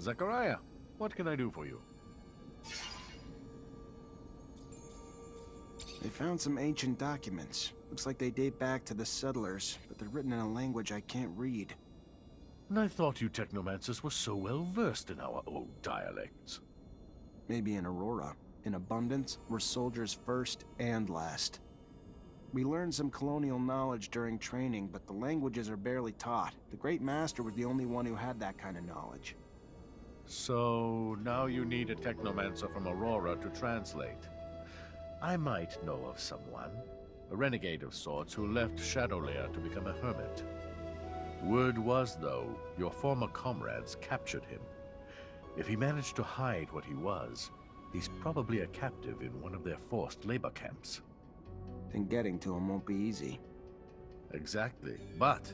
Zachariah, what can I do for you? They found some ancient documents. Looks like they date back to the settlers, but they're written in a language I can't read. And I thought you Technomancers were so well versed in our old dialects. Maybe in Aurora. In Abundance, we're soldiers first and last. We learned some colonial knowledge during training, but the languages are barely taught. The Great Master was the only one who had that kind of knowledge. So now you need a Technomancer from Aurora to translate. I might know of someone, a renegade of sorts who left Shadowlair to become a hermit. Word was, though, your former comrades captured him. If he managed to hide what he was, he's probably a captive in one of their forced labor camps. Then getting to him won't be easy. Exactly. But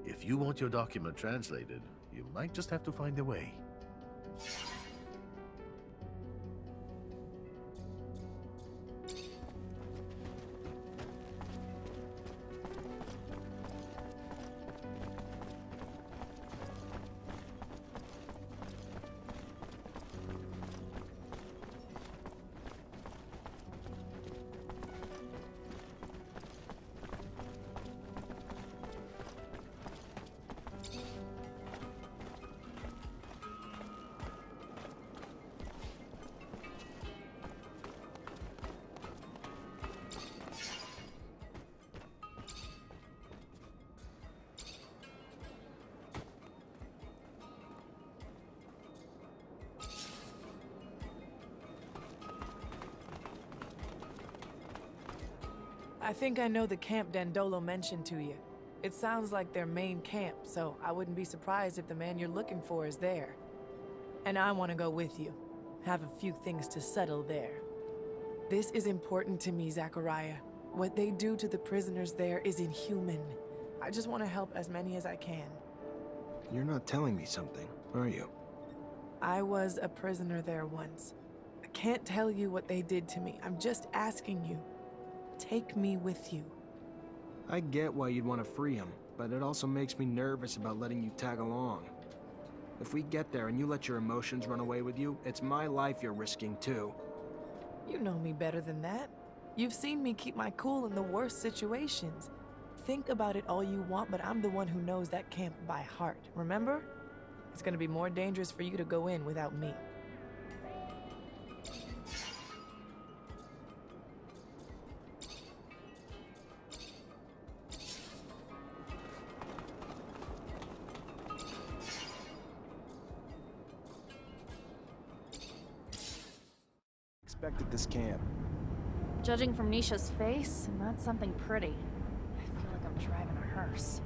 if you want your document translated, you might just have to find a way. I think I know the camp Dandolo mentioned to you. It sounds like their main camp, so I wouldn't be surprised if the man you're looking for is there. And I want to go with you. Have a few things to settle there. This is important to me, Zachariah. What they do to the prisoners there is inhuman. I just want to help as many as I can. You're not telling me something, are you? I was a prisoner there once. I can't tell you what they did to me. I'm just asking you. Take me with you. I get why you'd want to free him, but it also makes me nervous about letting you tag along. If we get there and you let your emotions run away with you, it's my life you're risking too. You know me better than that. You've seen me keep my cool in the worst situations. Think about it all you want, but I'm the one who knows that camp by heart, remember? It's gonna be more dangerous for you to go in without me. Expected this camp. Judging from Nisha's face, not something pretty. I feel like I'm driving a hearse.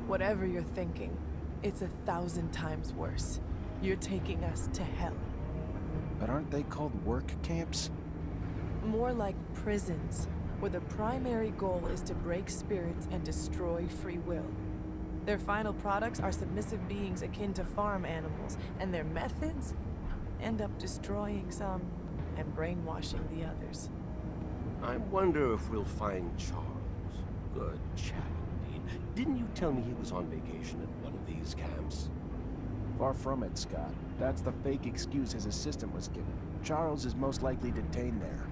Whatever you're thinking, it's 1,000 times worse. You're taking us to hell. But aren't they called work camps? More like prisons, where the primary goal is to break spirits and destroy free will. Their final products are submissive beings akin to farm animals, and their methods end up destroying some and brainwashing the others. I wonder if we'll find Charles. Good chap indeed. Didn't you tell me he was on vacation at one of these camps? Far from it, Scott. That's the fake excuse his assistant was given. Charles is most likely detained there.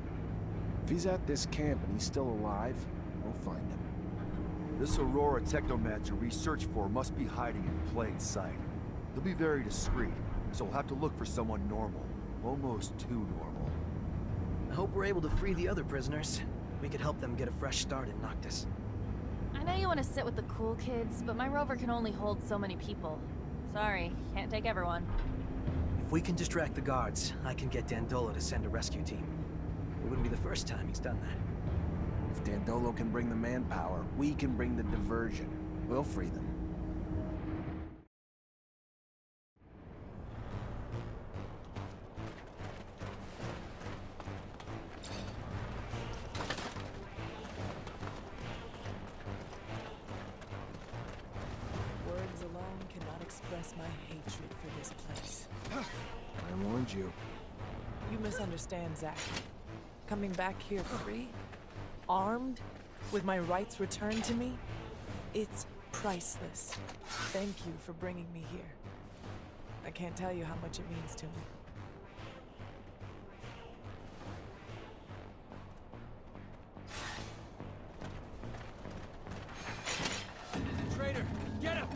If he's at this camp and he's still alive, we'll find him. This Aurora Technomancer we searched for must be hiding in plain sight. He'll be very discreet, so we'll have to look for someone normal. Almost too normal. I hope we're able to free the other prisoners. We could help them get a fresh start in Noctis. I know you want to sit with the cool kids, but my rover can only hold so many people. Sorry, can't take everyone. If we can distract the guards, I can get Dandolo to send a rescue team. It wouldn't be the first time he's done that. If Dandolo can bring the manpower, we can bring the diversion. We'll free them. Words alone cannot express my hatred for this place. I warned you. You misunderstand, Zach. Coming back here free, armed, with my rights returned to me, it's priceless. Thank you for bringing me here. I can't tell you how much it means to me. Traitor, get him!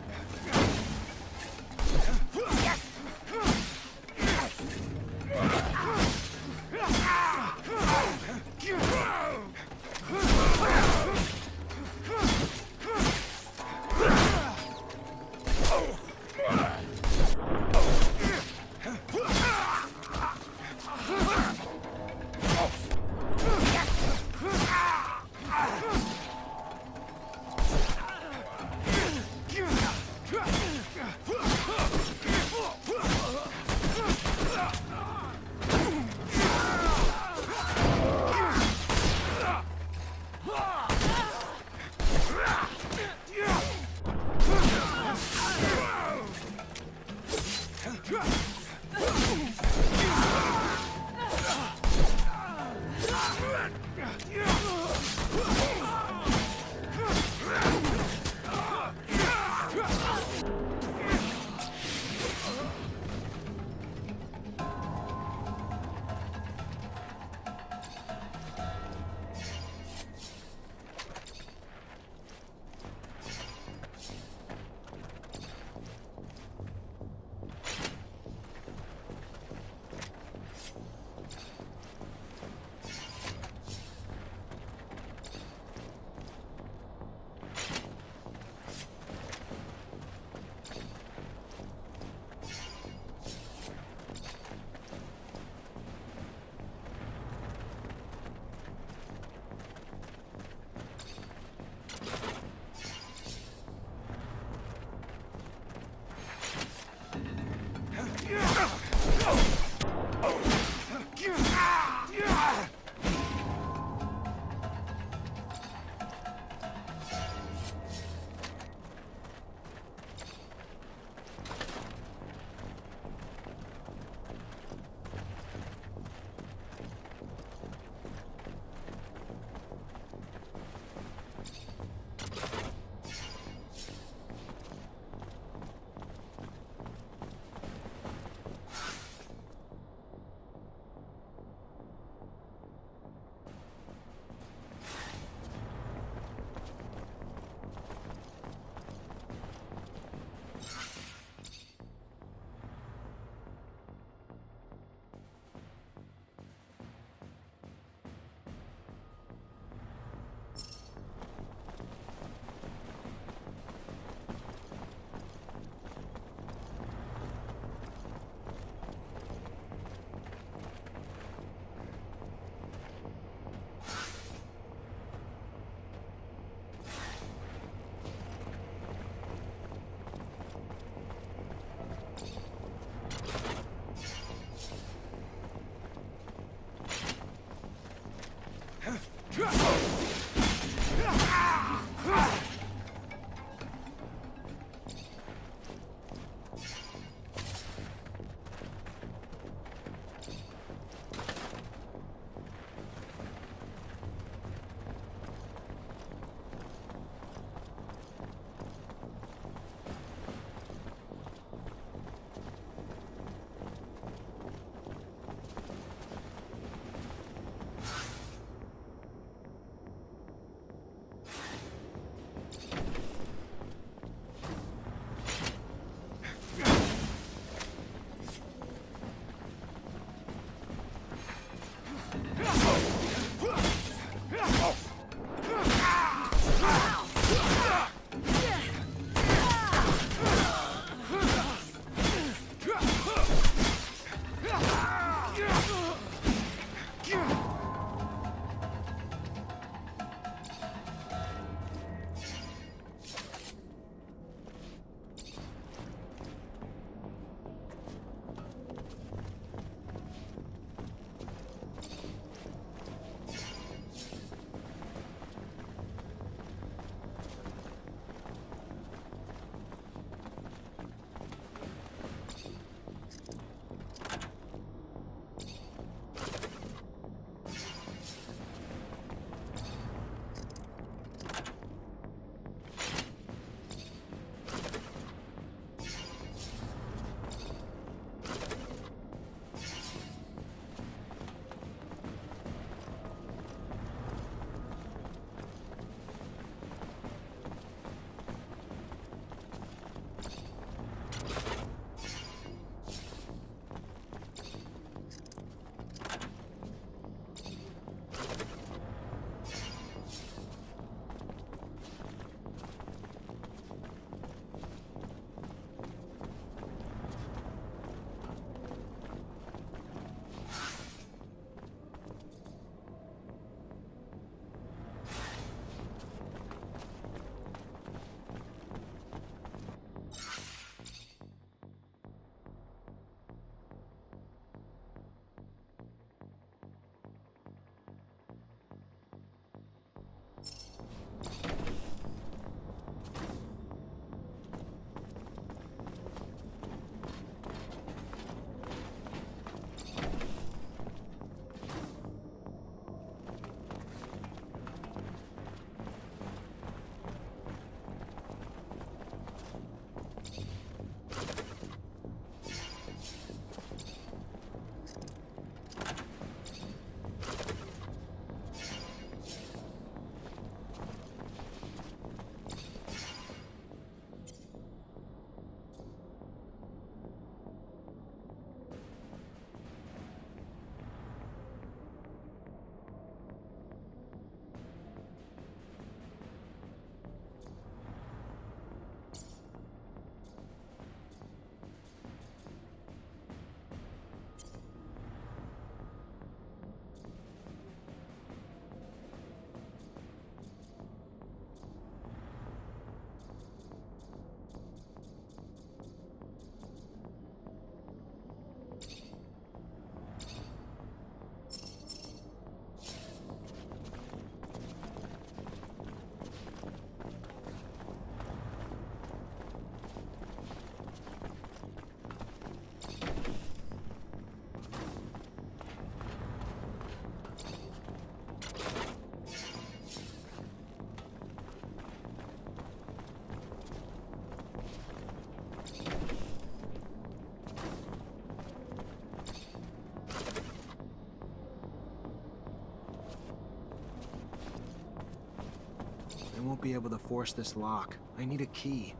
be able to force this lock. I need a key.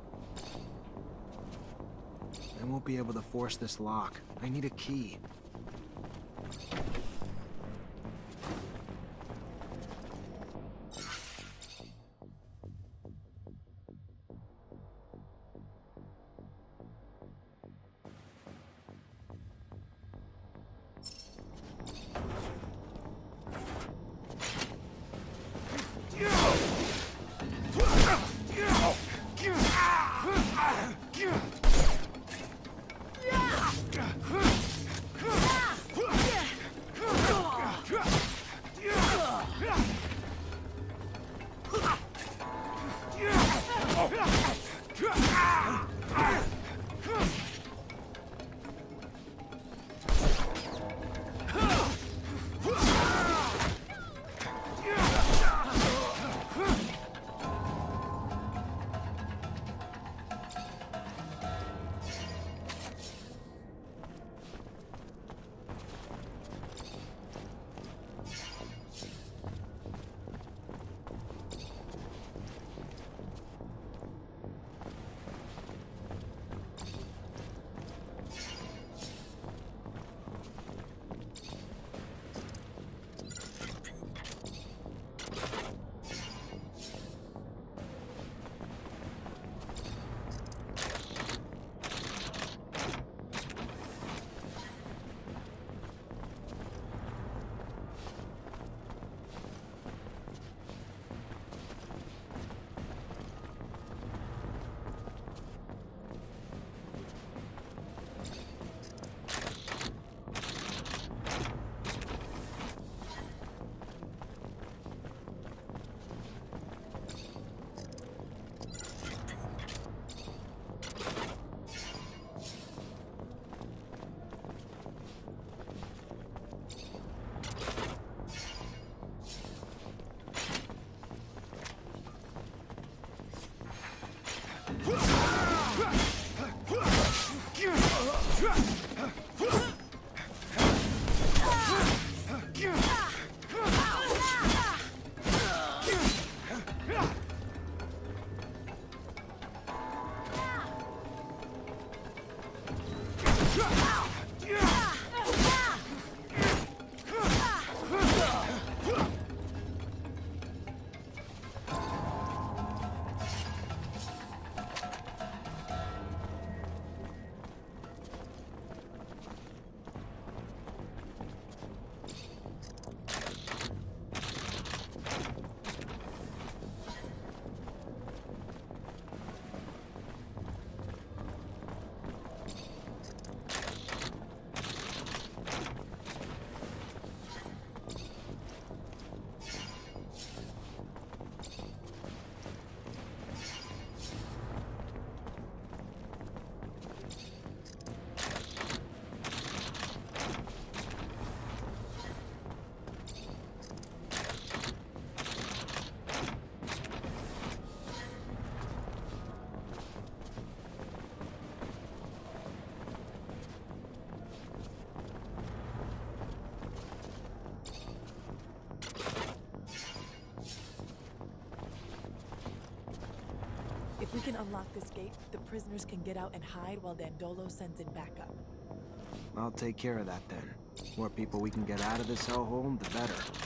I won't be able to force this lock. I need a key. If we can unlock this gate, the prisoners can get out and hide while Dandolo sends in backup. I'll take care of that then. More people we can get out of this hellhole, the better.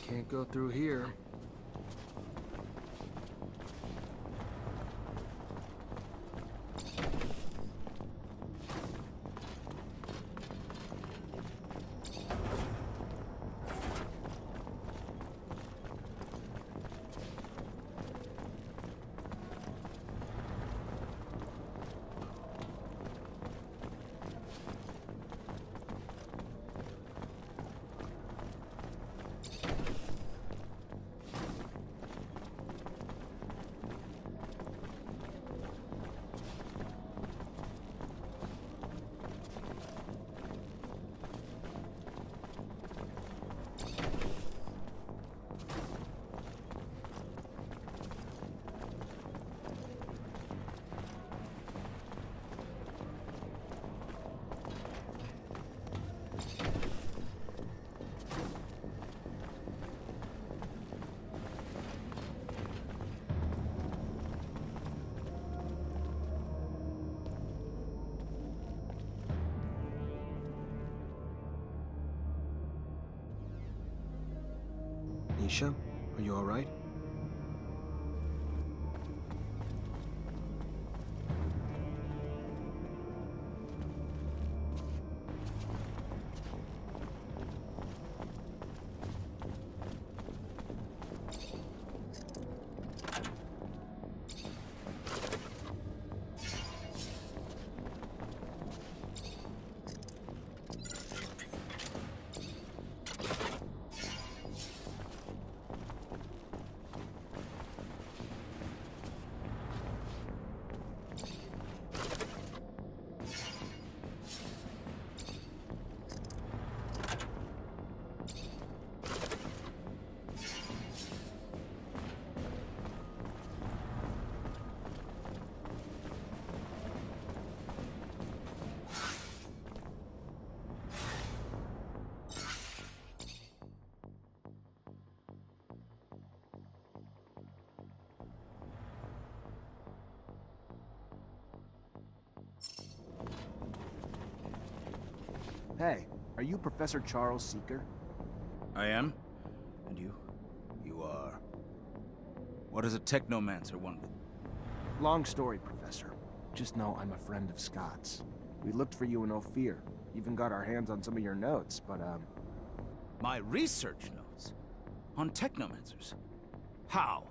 Can't go through here. Nisha, are you all right? Hey, are you Professor Charles Seeker? I am? And you? You are... What does a Technomancer want with... Long story, Professor. Just know I'm a friend of Scott's. We looked for you in Ophir. Even got our hands on some of your notes, but, My research notes? On Technomancers? How?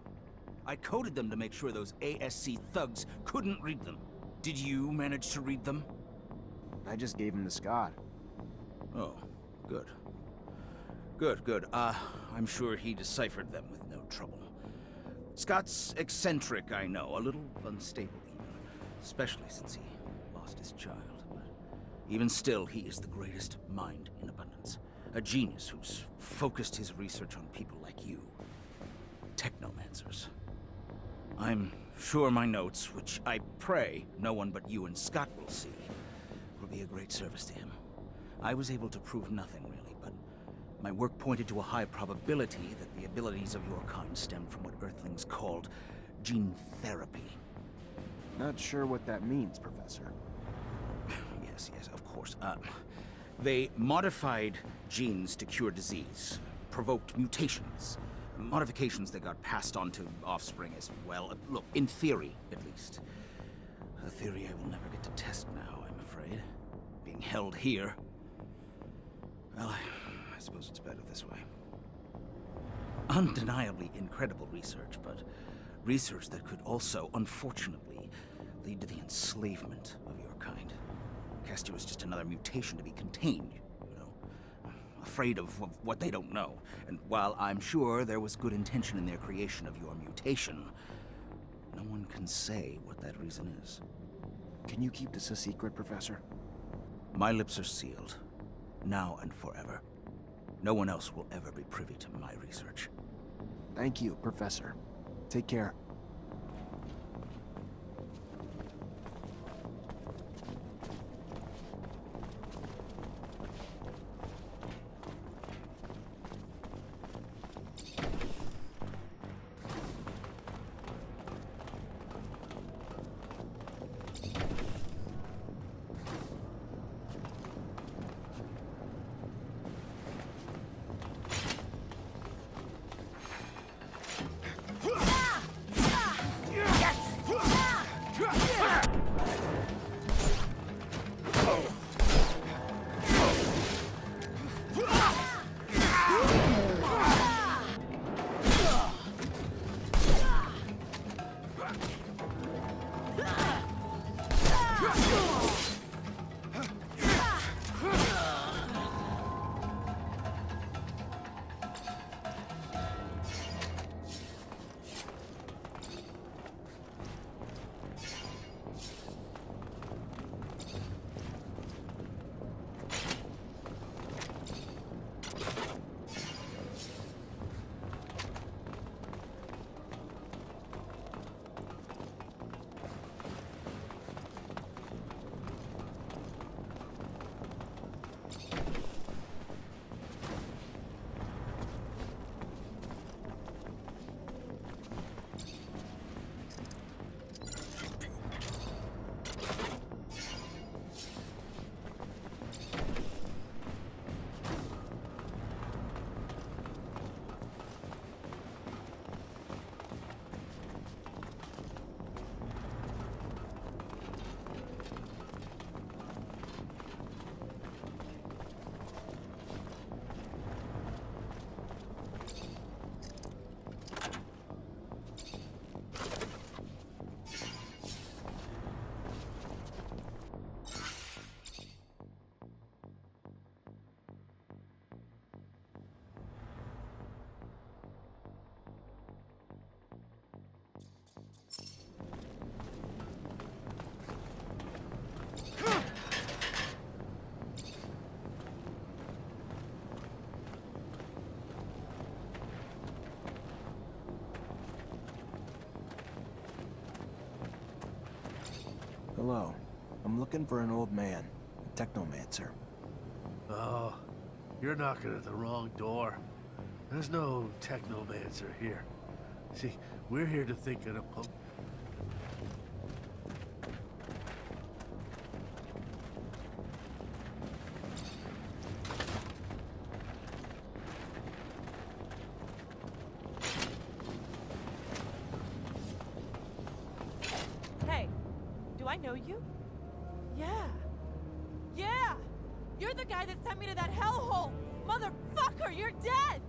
I coded them to make sure those ASC thugs couldn't read them. Did you manage to read them? I just gave him to Scott. Oh, good. Good. I'm sure he deciphered them with no trouble. Scott's eccentric, I know, a little unstable even, especially since he lost his child. But even still, he is the greatest mind in abundance. A genius who's focused his research on people like you. Technomancers. I'm sure my notes, which I pray no one but you and Scott will see, will be a great service to him. I was able to prove nothing, really, but my work pointed to a high probability that the abilities of your kind stemmed from what Earthlings called gene therapy. Not sure what that means, Professor. Yes, of course. They modified genes to cure disease, provoked mutations, modifications that got passed on to offspring as well. Look, in theory, at least. A theory I will never get to test now, I'm afraid. Being held here. Well, I suppose it's better this way. Undeniably incredible research, but research that could also, unfortunately, lead to the enslavement of your kind. Cast you as just another mutation to be contained, you know. Afraid of what they don't know. And while I'm sure there was good intention in their creation of your mutation, no one can say what that reason is. Can you keep this a secret, Professor? My lips are sealed. Now and forever. No one else will ever be privy to my research. Thank you, Professor. Take care. Hello. I'm looking for an old man, a Technomancer. Oh, you're knocking at the wrong door. There's no Technomancer here. See, we're here to think of a Hey, do I know you? Yeah. Yeah! You're the guy that sent me to that hellhole! Motherfucker, you're dead!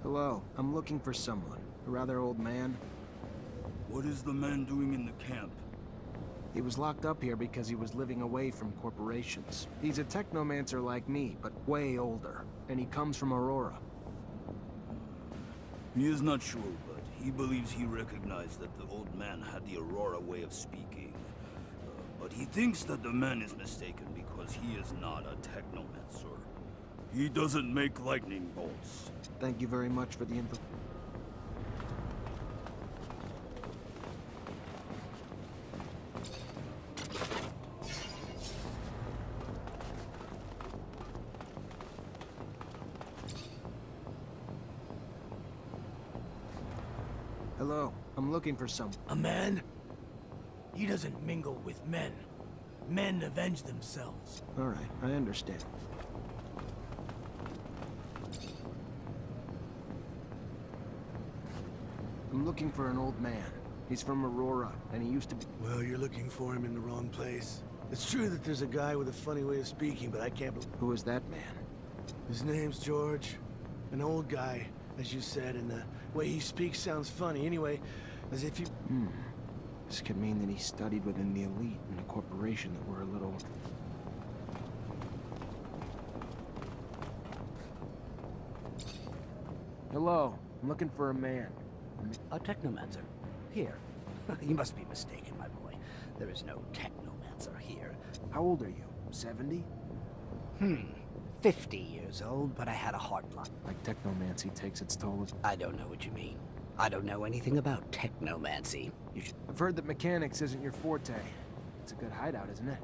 Hello. I'm looking for someone. A rather old man. What is the man doing in the camp? He was locked up here because he was living away from corporations. He's a Technomancer like me, but way older. And he comes from Aurora. He is not sure, but he believes he recognized that the old man had the Aurora way of speaking. But he thinks that the man is mistaken because he is not a Technomancer. He doesn't make lightning bolts. Thank you very much for the info. Hello, I'm looking for someone. A man? He doesn't mingle with men. Men avenge themselves. All right, I understand. I'm looking for an old man. He's from Aurora, and he used to be... Well, you're looking for him in the wrong place. It's true that there's a guy with a funny way of speaking, but I can't believe... Who is that man? His name's George. An old guy, as you said, and the way he speaks sounds funny. Anyway, as if he... This could mean that he studied within the elite in a corporation that were a little... Hello, I'm looking for a man. A Technomancer? Here. You must be mistaken, my boy. There is no Technomancer here. How old are you? 70? 50 years old, but I had a heart block. Like technomancy takes its toll. I don't know what you mean. I don't know anything about technomancy. You should... I've heard that mechanics isn't your forte. It's a good hideout, isn't it?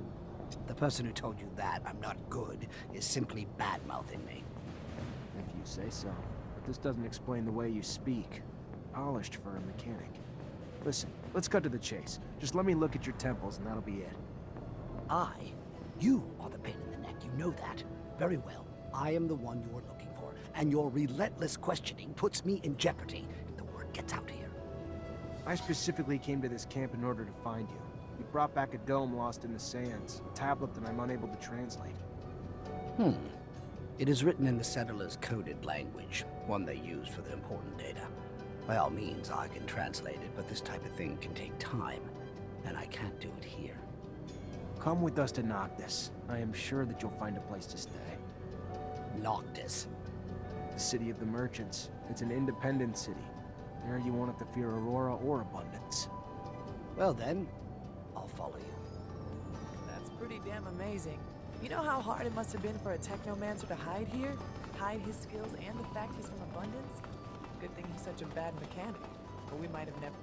The person who told you that I'm not good is simply bad-mouthing me. If you say so. But this doesn't explain the way you speak. Polished for a mechanic. Listen, let's cut to the chase. Just let me look at your temples and that'll be it. You are the pain in the neck, you know that. Very well. I am the one you're looking for, and your relentless questioning puts me in jeopardy if the word gets out here. I specifically came to this camp in order to find you. You brought back a dome lost in the sands, a tablet that I'm unable to translate. It is written in the settlers' coded language, one they use for the important data. By all means, I can translate it, but this type of thing can take time, and I can't do it here. Come with us to Noctis. I am sure that you'll find a place to stay. Noctis. The city of the merchants. It's an independent city. There you won't have to fear Aurora or abundance. Well then, I'll follow you. That's pretty damn amazing. You know how hard it must have been for a Technomancer to hide here? Hide his skills and the fact he's from abundance? Good thing he's such a bad mechanic, or we might have never...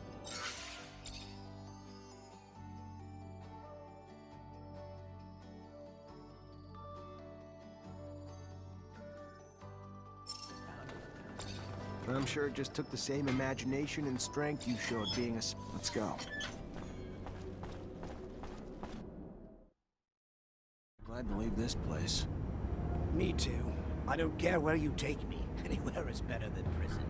I'm sure it just took the same imagination and strength you showed being a... Let's go. Glad to leave this place. Me too. I don't care where you take me. Anywhere is better than prison.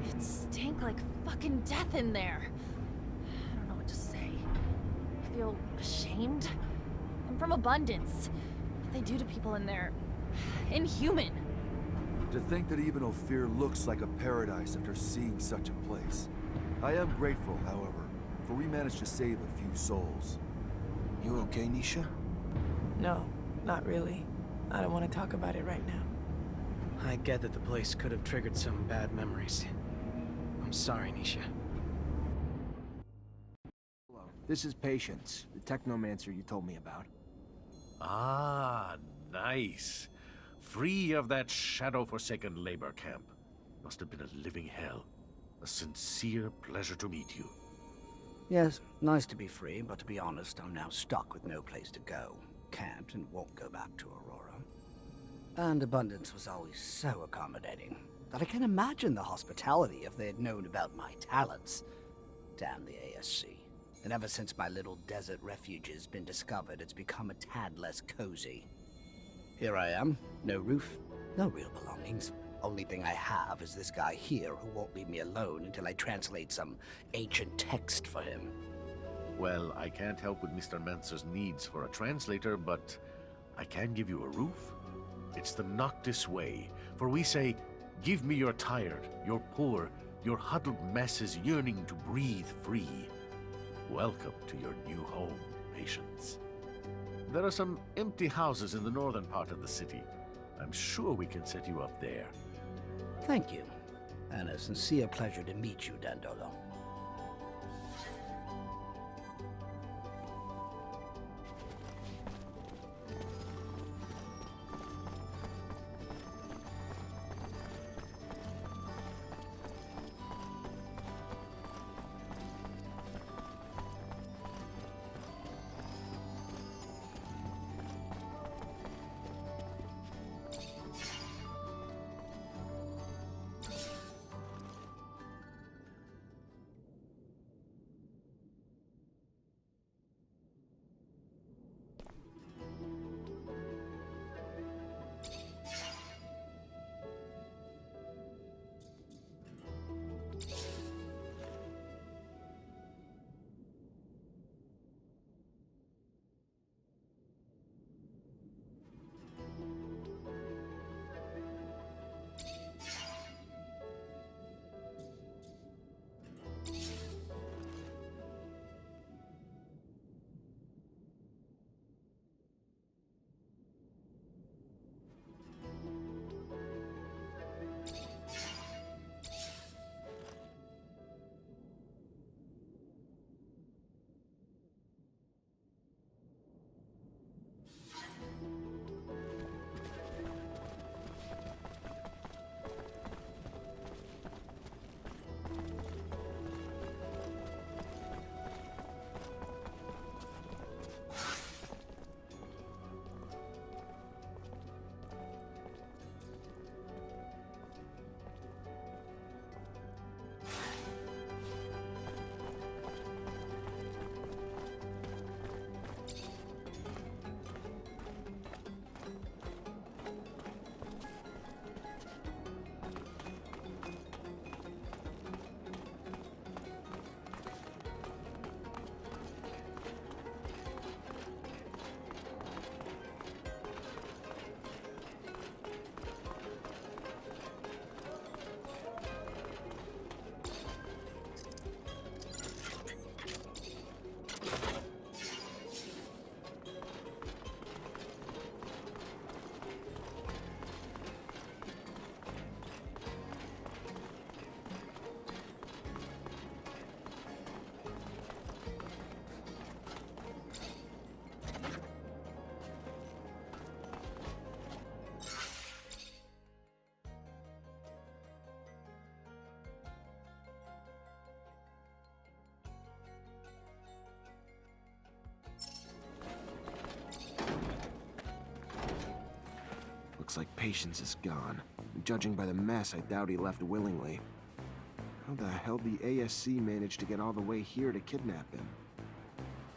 It stank like fucking death in there. I don't know what to say. I feel ashamed. I'm from abundance. What they do to people in there... inhuman. To think that even Ophir looks like a paradise after seeing such a place. I am grateful, however, for we managed to save a few souls. You okay, Nisha? No, not really. I don't want to talk about it right now. I get that the place could have triggered some bad memories. I'm sorry, Nisha. Hello. This is Patience, the Technomancer you told me about. Ah, nice. Free of that shadow-forsaken labor camp. Must have been a living hell. A sincere pleasure to meet you. Yes, nice to be free, but to be honest, I'm now stuck with no place to go. Can't and won't go back to Aurora. And Abundance was always so accommodating that I can imagine the hospitality if they had known about my talents. Damn the ASC. And ever since my little desert refuge has been discovered, it's become a tad less cozy. Here I am, no roof, no real belongings. Only thing I have is this guy here who won't leave me alone until I translate some ancient text for him. Well, I can't help with Mr. Mancer's needs for a translator, but I can give you a roof. It's the Noctis way, for we say, give me your tired, your poor, your huddled masses yearning to breathe free. Welcome to your new home, Patience. There are some empty houses in the northern part of the city. I'm sure we can set you up there. Thank you, and a sincere pleasure to meet you, Dandolo. Looks like Patience is gone. Judging by the mess, I doubt he left willingly. How the hell did the ASC manage to get all the way here to kidnap him?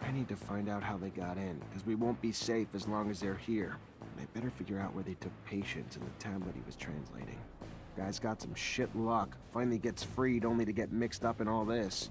I need to find out how they got in, because we won't be safe as long as they're here. And I better figure out where they took Patience and the tablet he was translating. Guy's got some shit luck. Finally gets freed only to get mixed up in all this.